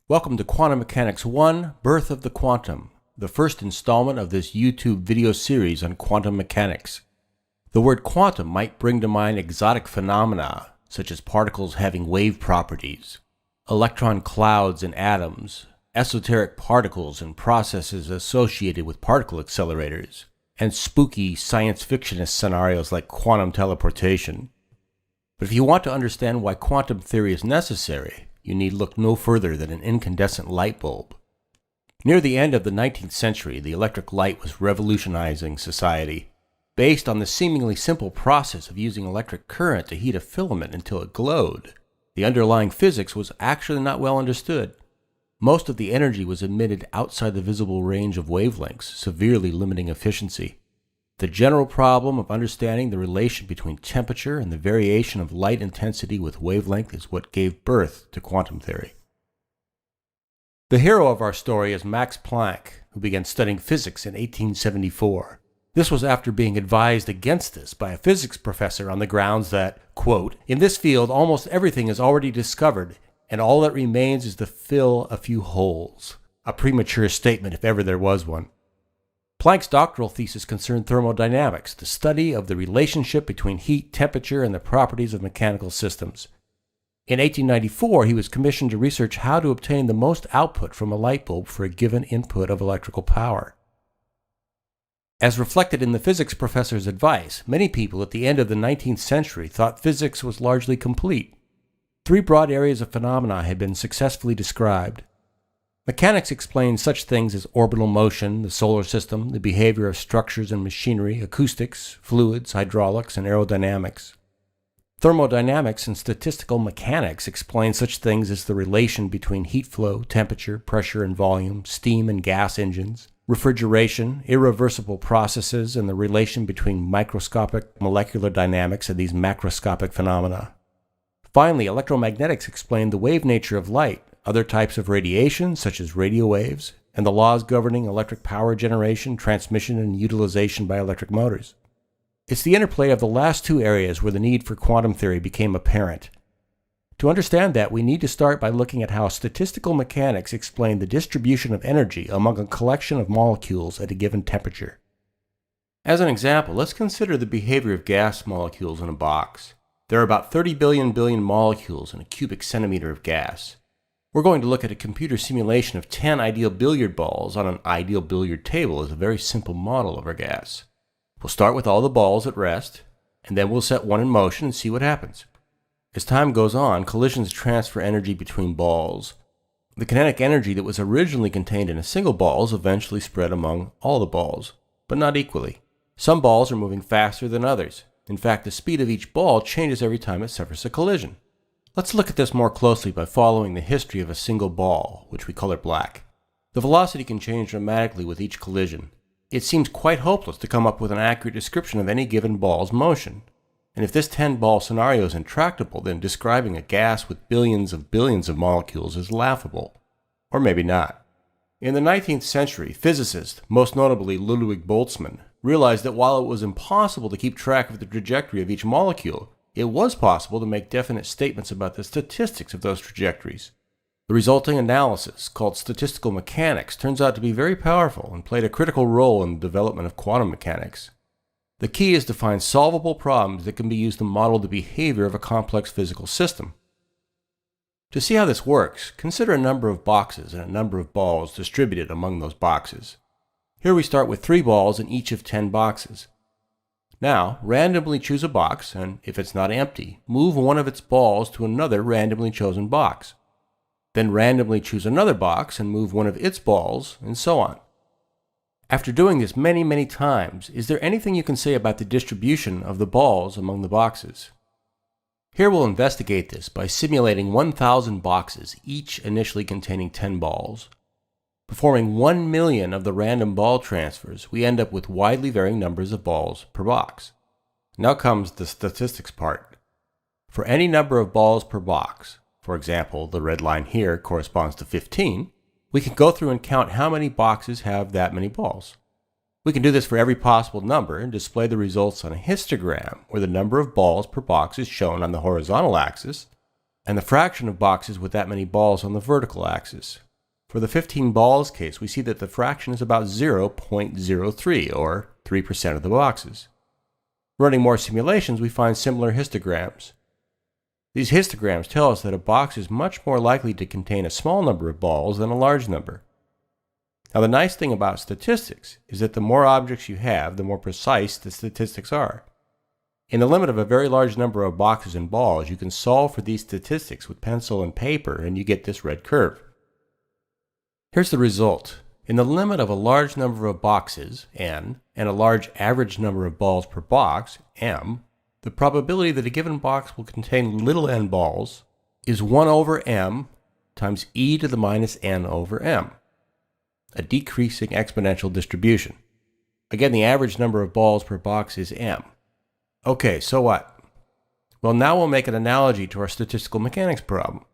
Welcome to Quantum Mechanics 1, Birth of the Quantum, the first installment of this YouTube video series on quantum mechanics. The word quantum might bring to mind exotic phenomena, such as particles having wave properties, electron clouds and atoms, esoteric particles and processes associated with particle accelerators, and spooky science fictionist scenarios like quantum teleportation. But if you want to understand why quantum theory is necessary, you need look no further than an incandescent light bulb. Near the end of the 19th century, the electric light was revolutionizing society, based on the seemingly simple process of using electric current to heat a filament until it glowed. The underlying physics was actually not well understood. Most of the energy was emitted outside the visible range of wavelengths, severely limiting efficiency. The general problem of understanding the relation between temperature and the variation of light intensity with wavelength is what gave birth to quantum theory. The hero of our story is Max Planck, who began studying physics in 1874. This was after being advised against this by a physics professor on the grounds that, quote, "In this field almost everything is already discovered, and all that remains is to fill a few holes." A premature statement if ever there was one. Planck's doctoral thesis concerned thermodynamics, the study of the relationship between heat, temperature, and the properties of mechanical systems. In 1894, he was commissioned to research how to obtain the most output from a light bulb for a given input of electrical power. As reflected in the physics professor's advice, many people at the end of the 19th century thought physics was largely complete. Three broad areas of phenomena had been successfully described. Mechanics explained such things as orbital motion, the solar system, the behavior of structures and machinery, acoustics, fluids, hydraulics, and aerodynamics. Thermodynamics and statistical mechanics explain such things as the relation between heat flow, temperature, pressure, and volume, steam and gas engines, refrigeration, irreversible processes, and the relation between microscopic molecular dynamics and these macroscopic phenomena. Finally, electromagnetics explained the wave nature of light, other types of radiation, such as radio waves, and the laws governing electric power generation, transmission, and utilization by electric motors. It's the interplay of the last two areas where the need for quantum theory became apparent. To understand that, we need to start by looking at how statistical mechanics explain the distribution of energy among a collection of molecules at a given temperature. As an example, let's consider the behavior of gas molecules in a box. There are about 30 billion molecules in a cubic centimeter of gas. We're going to look at a computer simulation of 10 ideal billiard balls on an ideal billiard table as a very simple model of our gas. We'll start with all the balls at rest, and then we'll set one in motion and see what happens. As time goes on, collisions transfer energy between balls. The kinetic energy that was originally contained in a single ball is eventually spread among all the balls, but not equally. Some balls are moving faster than others. In fact, the speed of each ball changes every time it suffers a collision. Let's look at this more closely by following the history of a single ball, which we color black. The velocity can change dramatically with each collision. It seems quite hopeless to come up with an accurate description of any given ball's motion. And if this 10-ball scenario is intractable, then describing a gas with billions of molecules is laughable. Or maybe not. In the 19th century, physicists, most notably Ludwig Boltzmann, realized that while it was impossible to keep track of the trajectory of each molecule, it was possible to make definite statements about the statistics of those trajectories. The resulting analysis, called statistical mechanics, turns out to be very powerful and played a critical role in the development of quantum mechanics. The key is to find solvable problems that can be used to model the behavior of a complex physical system. To see how this works, consider a number of boxes and a number of balls distributed among those boxes. Here we start with 3 balls in each of 10 boxes. Now, randomly choose a box, and if it's not empty, move one of its balls to another randomly chosen box. Then randomly choose another box and move one of its balls, and so on. After doing this many times, is there anything you can say about the distribution of the balls among the boxes? Here we'll investigate this by simulating 1,000 boxes, each initially containing 10 balls. Performing 1 million of the random ball transfers, we end up with widely varying numbers of balls per box. Now comes the statistics part. For any number of balls per box, for example, the red line here corresponds to 15, we can go through and count how many boxes have that many balls. We can do this for every possible number and display the results on a histogram where the number of balls per box is shown on the horizontal axis and the fraction of boxes with that many balls on the vertical axis. For the 15 balls case, we see that the fraction is about 0.03, or 3% of the boxes. Running more simulations, we find similar histograms. These histograms tell us that a box is much more likely to contain a small number of balls than a large number. Now, the nice thing about statistics is that the more objects you have, the more precise the statistics are. In the limit of a very large number of boxes and balls, you can solve for these statistics with pencil and paper, and you get this red curve. Here's the result. In the limit of a large number of boxes, n, and a large average number of balls per box, m, the probability that a given box will contain little n balls is 1 over m times e to the minus n over m, a decreasing exponential distribution. Again, the average number of balls per box is m. Okay, so what? Well, now we'll make an analogy to our statistical mechanics problem.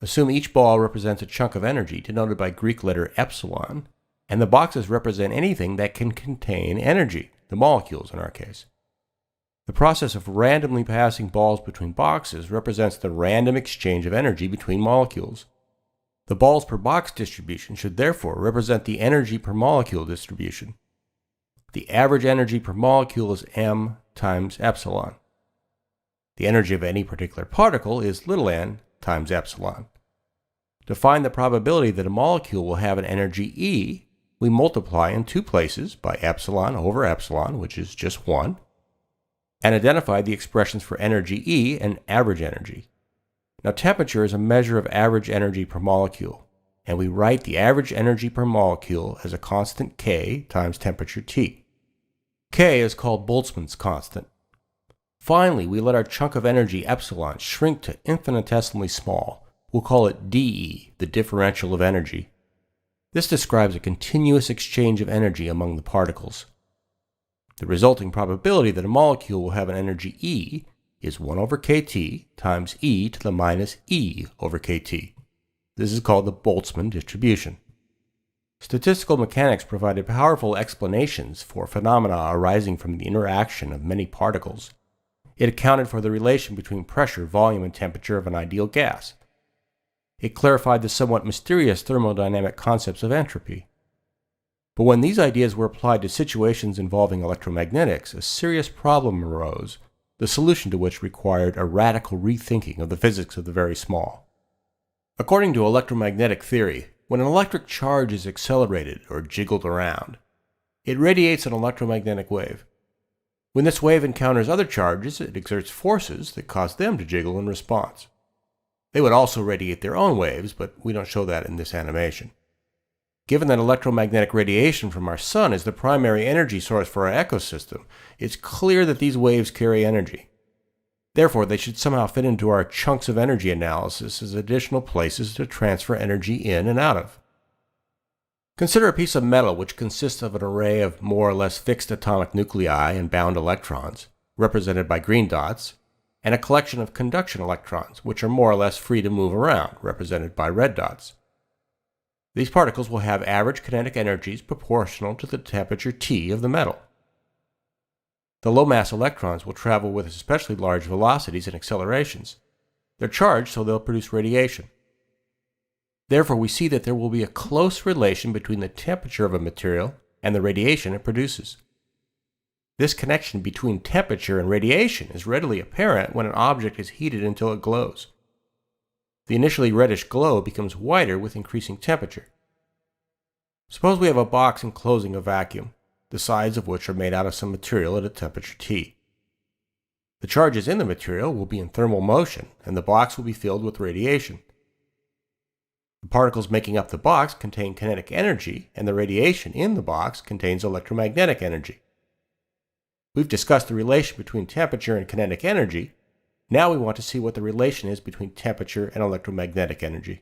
Assume each ball represents a chunk of energy denoted by Greek letter epsilon, and the boxes represent anything that can contain energy, the molecules in our case. The process of randomly passing balls between boxes represents the random exchange of energy between molecules. The balls per box distribution should therefore represent the energy per molecule distribution. The average energy per molecule is m times epsilon. The energy of any particular particle is little n times epsilon. To find the probability that a molecule will have an energy E, we multiply in two places by epsilon over epsilon, which is just 1, and identify the expressions for energy E and average energy. Now, temperature is a measure of average energy per molecule, and we write the average energy per molecule as a constant K times temperature T. K is called Boltzmann's constant. Finally, we let our chunk of energy epsilon shrink to infinitesimally small. We'll call it dE, the differential of energy. This describes a continuous exchange of energy among the particles. The resulting probability that a molecule will have an energy E is 1 over kT times e to the minus e over kT. This is called the Boltzmann distribution. Statistical mechanics provided powerful explanations for phenomena arising from the interaction of many particles. It accounted for the relation between pressure, volume, and temperature of an ideal gas. It clarified the somewhat mysterious thermodynamic concepts of entropy. But when these ideas were applied to situations involving electromagnetics, a serious problem arose, the solution to which required a radical rethinking of the physics of the very small. According to electromagnetic theory, when an electric charge is accelerated or jiggled around, it radiates an electromagnetic wave. When this wave encounters other charges, it exerts forces that cause them to jiggle in response. They would also radiate their own waves, but we don't show that in this animation. Given that electromagnetic radiation from our sun is the primary energy source for our ecosystem, it's clear that these waves carry energy. Therefore, they should somehow fit into our chunks of energy analysis as additional places to transfer energy in and out of. Consider a piece of metal which consists of an array of more or less fixed atomic nuclei and bound electrons, represented by green dots, and a collection of conduction electrons, which are more or less free to move around, represented by red dots. These particles will have average kinetic energies proportional to the temperature T of the metal. The low-mass electrons will travel with especially large velocities and accelerations. They're charged, so they'll produce radiation. Therefore, we see that there will be a close relation between the temperature of a material and the radiation it produces. This connection between temperature and radiation is readily apparent when an object is heated until it glows. The initially reddish glow becomes whiter with increasing temperature. Suppose we have a box enclosing a vacuum, the sides of which are made out of some material at a temperature T. The charges in the material will be in thermal motion, and the box will be filled with radiation. The particles making up the box contain kinetic energy, and the radiation in the box contains electromagnetic energy. We've discussed the relation between temperature and kinetic energy. Now we want to see what the relation is between temperature and electromagnetic energy.